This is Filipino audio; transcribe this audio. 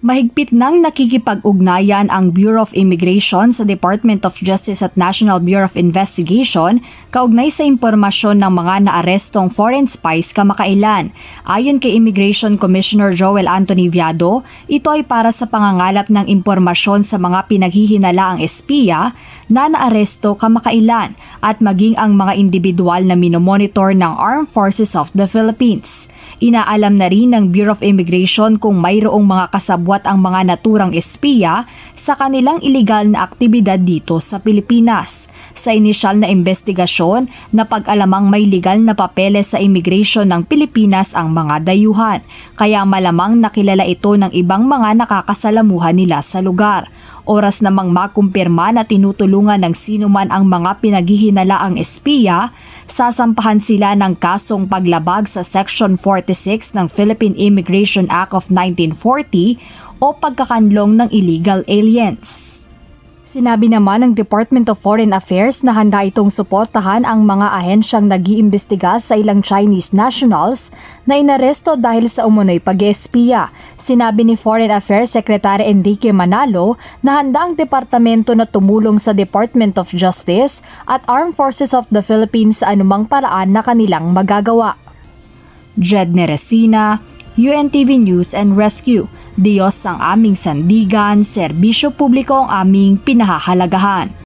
Mahigpit nang nakikipag-ugnayan ang Bureau of Immigration sa Department of Justice at National Bureau of Investigation kaugnay sa impormasyon ng mga naarestong foreign spies kamakailan. Ayon kay Immigration Commissioner Joel Anthony Viado, ito ay para sa pangangalap ng impormasyon sa mga pinaghihinalaang espiya na naaresto kamakailan at maging ang mga individual na minomonitor ng Armed Forces of the Philippines. Inaalam na rin ng Bureau of Immigration kung mayroong mga kasabwat ang mga naturang espiya sa kanilang iligal na aktibidad dito sa Pilipinas. Sa inisyal na investigasyon, napag-alamang may legal na papeles sa immigration ng Pilipinas ang mga dayuhan, kaya malamang nakilala ito ng ibang mga nakakasalamuhan nila sa lugar. Oras namang makumpirma na tinutulungan ng sinuman ang mga pinaghihinalaang espiya, sasampahan sila ng kasong paglabag sa Section 46 ng Philippine Immigration Act of 1940 o pagkakanlong ng illegal aliens. Sinabi naman ng Department of Foreign Affairs na handa itong suportahan ang mga ahensyang nag-iimbestiga sa ilang Chinese nationals na inaresto dahil sa umunoy pag-espiya. Sinabi ni Foreign Affairs Secretary Enrique Manalo na handa ang departamento na tumulong sa Department of Justice at Armed Forces of the Philippines sa anumang paraan na kanilang magagawa. Jed Neresina, UNTV News and Rescue. Diyos ang aming sandigan, serbisyo publiko ang aming pinahahalagahan.